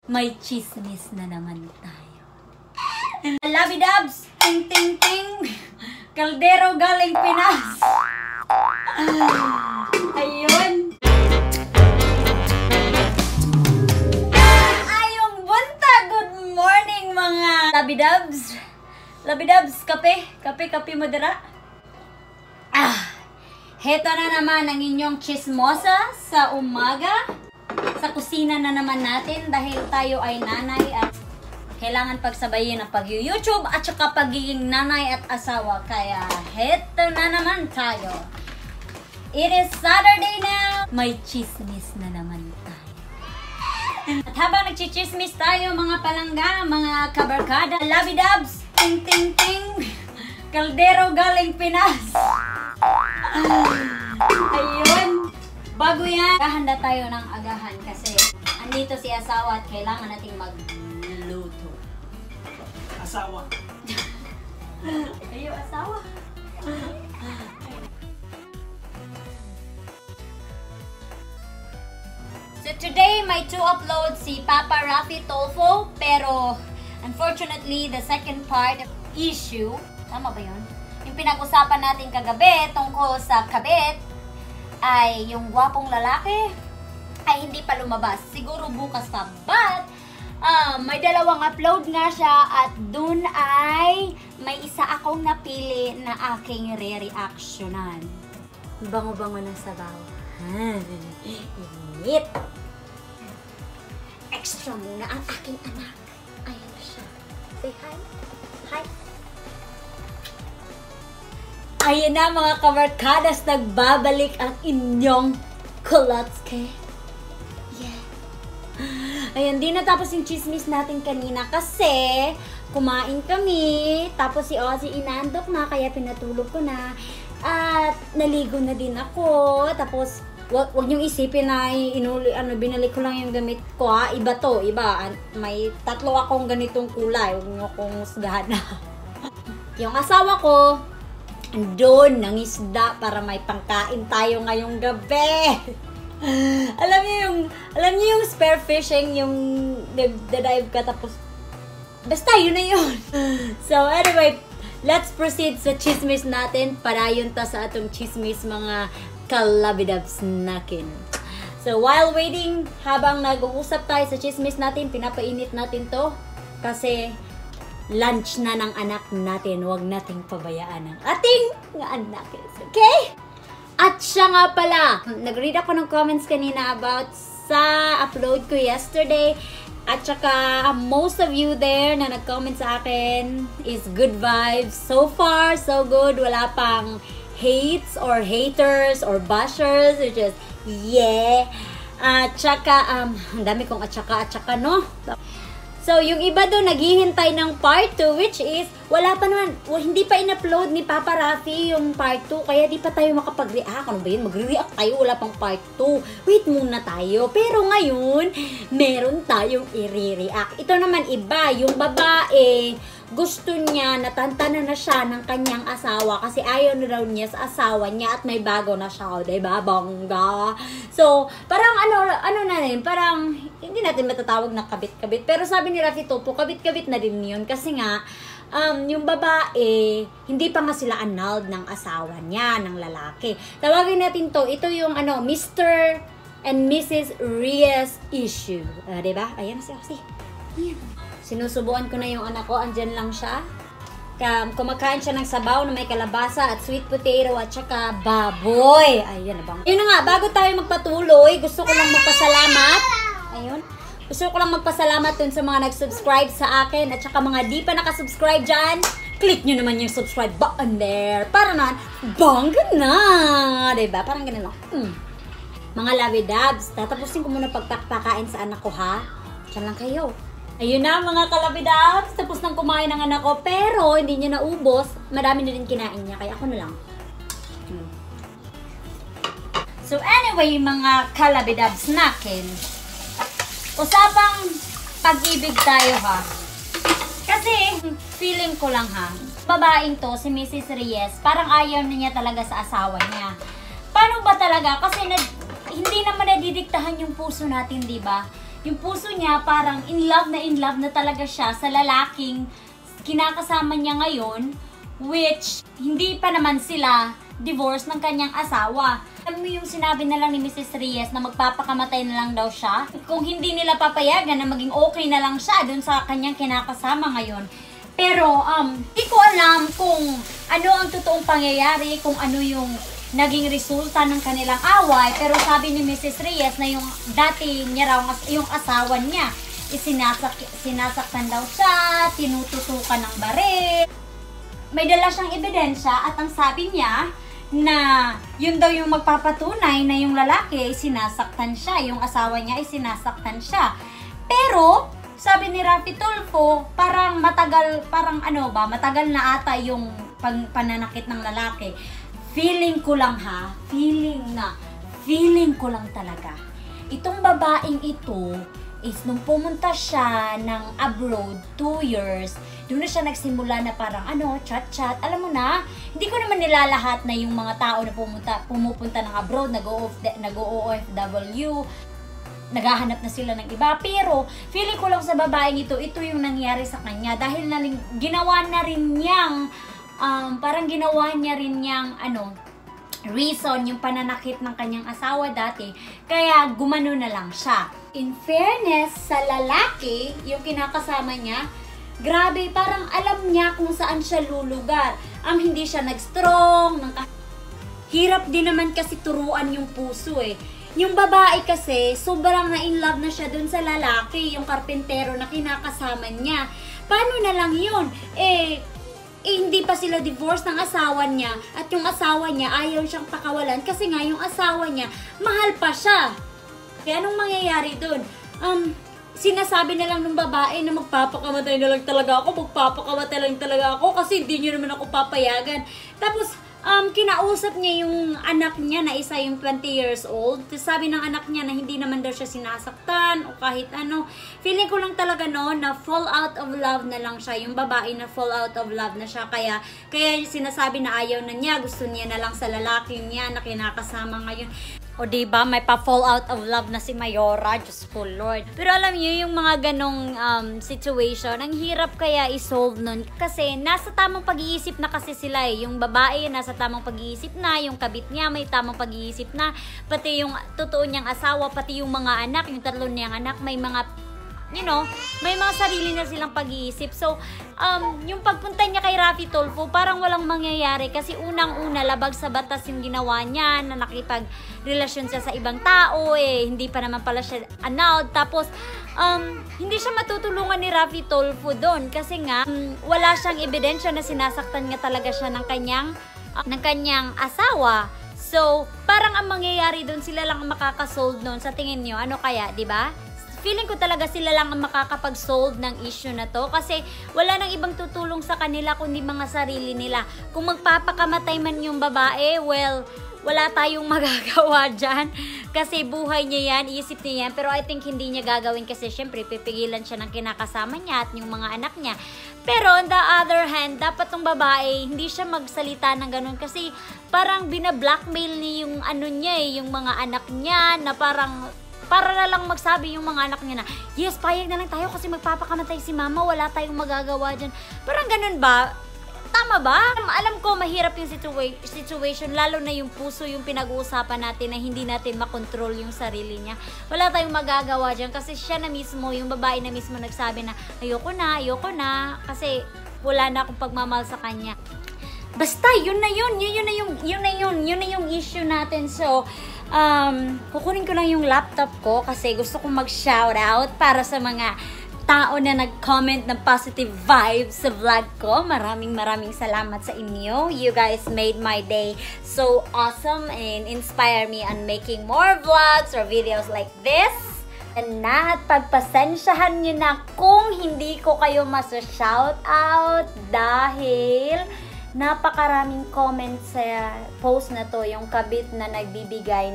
May chismis na naman tayo. Labidabs! Ting ting ting! Kaldero galing Pinas! Ayun! Ayong bunta! Good morning mga labidabs! Labidabs, kape? Kape madara? Heto na naman ang inyong chismosa sa umaga. Sa kusina na naman natin dahil tayo ay nanay at kailangan pagsabayin ang pag-YouTube at saka pagiging nanay at asawa. Kaya heto na naman tayo. It is Saturday now. May chismis na naman tayo. At habang nagchichismis tayo mga palangga, mga kabarkada, labidabs, ting ting ting, kaldero galing Pinas. Ayun. Bago yan, handa tayo ng agahan kasi andito si asawa at kailangan nating magluto. Asawa. Ayo, asawa. So today, may 2 uploads si Papa Rafi Tolfo, pero unfortunately, the second part of issue, tama ba yun? Yung pinag-usapan natin kagabi tungkol sa kabit, ay yung gwapong lalaki ay hindi pa lumabas. Siguro bukas pa. But, may 2 upload nga siya at dun ay may isa akong napili na aking re-reactionan. Bango-bango ng sabaw. Init! Extra muna ang aking anak. Ayan na siya. Say hi. Hi. Ayan na mga kabarkadas, nagbabalik ang inyong Kulotske. Yeah. Ayan, di natapos yung chismis natin kanina kasi kumain kami, tapos si Ozzy inandok na, kaya pinatulog ko na. At naligo na din ako, tapos wag niyong isipin na binalik ko lang yung gamit ko ha. Iba to, iba. May 3 akong ganitong kulay, huwag niyo akong husgahan na. Yung asawa ko, doon ng isda para may pangkain tayo ngayong gabi. alam niyo yung spear fishing, yung nagda-dive ka tapos basta yun na yun. So anyway, let's proceed sa chismis natin. Parayon ta sa atong chismis mga kalabidabs nakin. So while waiting, habang nag-uusap tayo sa chismis natin, pinapainit natin to kasi lunch na ng anak natin. Huwag nating pabayaan ang ating anak. Okay? At siya nga pala, nag-read ako ng comments kanina about sa upload ko yesterday. At saka, most of you there na nag-comment sa akin is good vibes. So far, so good. Wala pang hates or haters or bashers. It's just, yeah. At saka, ang dami kong at saka, no? So, yung iba doon, naghihintay ng part 2, which is, wala pa naman, hindi pa in-upload ni Papa Rafi yung part 2, kaya di pa tayo makapag-react. Ano ba yun? Magre-react tayo, wala pang part 2. Wait muna tayo. Pero ngayon, meron tayong i-react. Ito naman iba, yung babae, gusto niya, natantanan na siya ng kanyang asawa kasi ayaw na daw niya sa asawa niya at may bago na siya, diba? Bongga. So, parang ano na rin, parang hindi natin matatawag na kabit-kabit. Pero sabi ni Rafi Tolfo, kabit-kabit na din yun kasi nga, yung babae, hindi pa nga sila annulled ng asawa niya, ng lalaki. Tawagin natin to, ito yung Mr. and Mrs. Reyes issue. Diba? Ayan si Ozzy. Ayan. Sinusubuan ko na yung anak ko, andyan lang siya. Kumakain siya ng sabaw na may kalabasa at sweet potato at saka baboy. Ayun na bang. Yun na nga, bago tayo magpatuloy, gusto ko lang magpasalamat. Ayun. Gusto ko lang magpasalamat dun sa mga nag-subscribe sa akin at saka mga di pa nakasubscribe dyan. Click nyo naman yung subscribe button there. Para na, bongga na. Diba? Parang ganun lang. Mga labidabs, tatapusin ko muna pagpakain sa anak ko ha. Diyan lang kayo. Ayun na mga kalabidabs, tapos nang kumain ng anak ko, pero hindi niya naubos, marami na rin kinain niya, kaya ako na lang. So anyway, mga kalabidabs nakin, usapang pag-ibig tayo ha. Kasi, feeling ko lang ha, babaeng to, si Mrs. Reyes, parang ayaw na niya talaga sa asawa niya. Paano ba talaga? Kasi hindi naman nadidiktahan yung puso natin, di ba? yung puso niya parang in love na talaga siya sa lalaking kinakasama niya ngayon, which hindi pa naman sila divorce ng kanyang asawa. Alam mo yung sinabi na lang ni Mrs. Reyes na magpapakamatay na lang daw siya? Kung hindi nila papayagan na maging okay na lang siya dun sa kanyang kinakasama ngayon. Pero, di ko alam kung ano ang totoong pangyayari, kung ano yung naging resulta ng kanilang away. Pero sabi ni Mrs. Reyes na yung dati niya raw, yung asawa niya, sinasaktan daw siya, tinututukan ng baril. May dala siyang ebidensya at ang sabi niya na yun daw yung magpapatunay na yung lalaki ay sinasaktan siya, yung asawa niya ay sinasaktan siya. Pero, sabi ni Raffy Tulfo, parang matagal na ata yung pananakit ng lalaki. Feeling ko lang talaga. Itong babaeng ito is nung pumunta siya ng abroad 2 years, doon na siya nagsimula na parang chat-chat. Alam mo na, hindi ko naman nilalahat na yung mga tao na pumupunta ng abroad, nag-OFW, naghahanap na sila ng iba. Pero, feeling ko lang sa babaeng ito yung nangyari sa kanya. Dahil ginawa niya rin niyang reason yung pananakit ng kanyang asawa dati. Kaya, gumano na lang siya. In fairness, sa lalaki, yung kinakasama niya, grabe, parang alam niya kung saan siya lulugar. Hindi siya nag-strong. Hirap din naman kasi turuan yung puso eh. Yung babae kasi, sobrang na-in-love na siya dun sa lalaki, yung karpentero na kinakasama niya. Paano na lang yun? Hindi pa sila divorce ng asawa niya at yung asawa niya ayaw siyang pakawalan kasi nga yung asawa niya, mahal pa siya. Kaya anong mangyayari dun? Sinasabi na lang ng babae na magpapakamatay na lang talaga ako kasi hindi niyo naman ako papayagan. Tapos, kinausap niya yung anak niya na isa yung 20 years old. Tapos sabi ng anak niya na hindi naman daw siya sinasaktan o kahit ano. Feeling ko lang talaga na fall out of love na lang siya. Yung babae na fall out of love na siya. Kaya sinasabi na ayaw na niya. Gusto niya na lang sa lalaki niya na kinakasama ngayon. O diba, may pa-fall out of love na si Mayora, Diyos ko Lord. Pero alam niyo, yung mga ganong situation, ang hirap kaya i-solve nun. Kasi nasa tamang pag-iisip na kasi sila eh. Yung babae, nasa tamang pag-iisip na, yung kabit niya, may tamang pag-iisip na, pati yung totoo niyang asawa, pati yung mga anak, yung 3 niyang anak, may mga may mga sarili na silang pag-iisip. So, yung pagpunta niya kay Raffy Tulfo, parang walang mangyayari kasi unang-una, labag sa batas yung ginawa niya na nakipag-relasyon siya sa ibang tao, hindi pa naman pala siya annulled. Tapos, hindi siya matutulungan ni Raffy Tulfo doon kasi nga, wala siyang ebidensya na sinasaktan nga talaga siya ng kanyang asawa. So, parang ang mangyayari doon, sila lang ang makakasolve doon. Sa tingin nyo, ano kaya, di ba? Feeling ko talaga sila lang ang makakapag-solve ng issue na to kasi wala nang ibang tutulong sa kanila kundi mga sarili nila. Kung magpapakamatay man yung babae, well, wala tayong magagawa dyan kasi buhay niya yan, isip niya yan, pero I think hindi niya gagawin kasi syempre pipigilan siya ng kinakasama niya at yung mga anak niya. Pero on the other hand, dapat tong babae hindi siya magsalita ng ganun kasi parang bina-blackmail niya yung yung mga anak niya na para na lang magsabi yung mga anak niya na, yes, payag na lang tayo kasi magpapakamatay si mama, wala tayong magagawa dyan. Parang ganun ba? Tama ba? Alam ko, mahirap yung situation, lalo na yung puso yung pinag-uusapan natin na hindi natin makontrol yung sarili niya. Wala tayong magagawa dyan kasi siya na mismo, yung babae na mismo nagsabi na, ayoko na, kasi wala na akong pagmamahal sa kanya. Basta, yun na yung issue natin. So, kukunin ko lang yung laptop ko kasi gusto kong mag-shoutout para sa mga tao na nag-comment ng positive vibes sa vlog ko. Maraming salamat sa inyo. You guys made my day so awesome and inspire me on making more vlogs or videos like this. And at pagpasensyahan nyo na kung hindi ko kayo maso-shoutout dahil napakaraming comments sa post na to, yung kabit na nagbibigay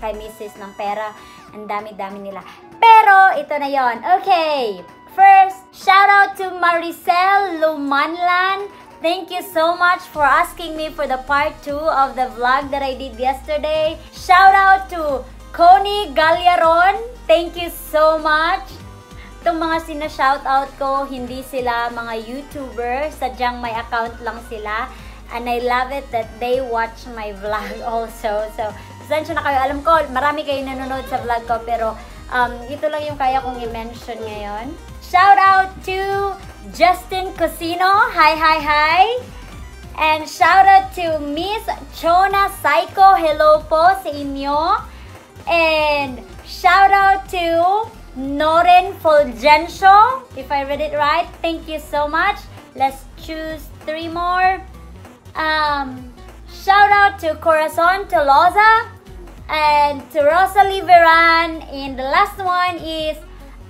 kay Mrs. ng pera. Ang dami-dami nila. Pero, ito na yon. Okay. First, shout out to Maricel Lumanlan. Thank you so much for asking me for the part 2 of the vlog that I did yesterday. Shout out to Connie Galyaron, thank you so much. Itong mga sina-shoutout ko, hindi sila mga YouTuber, sadyang may account lang sila. And I love it that they watch my vlog also. So, pasensya na kayo. Alam ko, marami kayo nanonood sa vlog ko, pero ito lang yung kaya kong i-mention ngayon. Shoutout to Justin Cosino. Hi, hi, hi. And shoutout to Miss Chona Psycho. Hello po sa inyo. And shoutout to Noren Fulgencio, if I read it right. Thank you so much. Let's choose 3 more. Shout out to Corazon Tolosa and to Rosalie Veran. And the last one is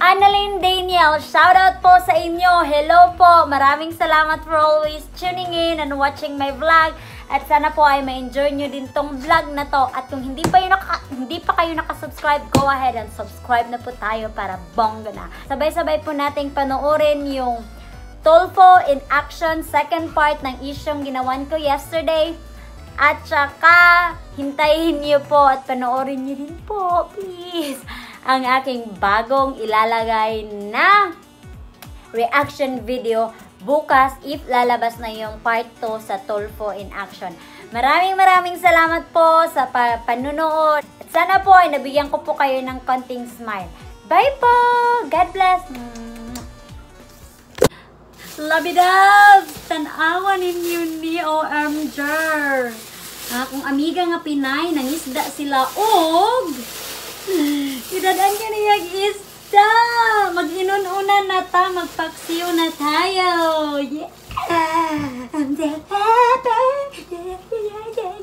Annalyn Daniel. Shout out po sa inyo. Hello po. Maraming salamat for always tuning in and watching my vlog. At sana po ay ma-enjoy nyo din tong vlog na to. At kung hindi pa kayo nakasubscribe, go ahead and subscribe na po tayo para bongga na. Sabay-sabay po nating panoorin yung Tulfo in Action second part ng isyong ginawan ko yesterday. At saka, hintayin nyo po at panoorin nyo din po, please, ang aking bagong ilalagay na reaction video bukas if lalabas na yung part 2 sa Tulfo in Action. Maraming salamat po sa panunood. At sana po ay nabigyan ko po kayo ng konting smile. Bye po! God bless! Labidab! Tanawa ninyo ni OMG! Akong amiga nga Pinay, nangisda sila og idadaan ka niyag isda! Mag-inununan na ta, magpaksiyo na tayo! Yeah! I'm the happy! Yeah, yeah, yeah.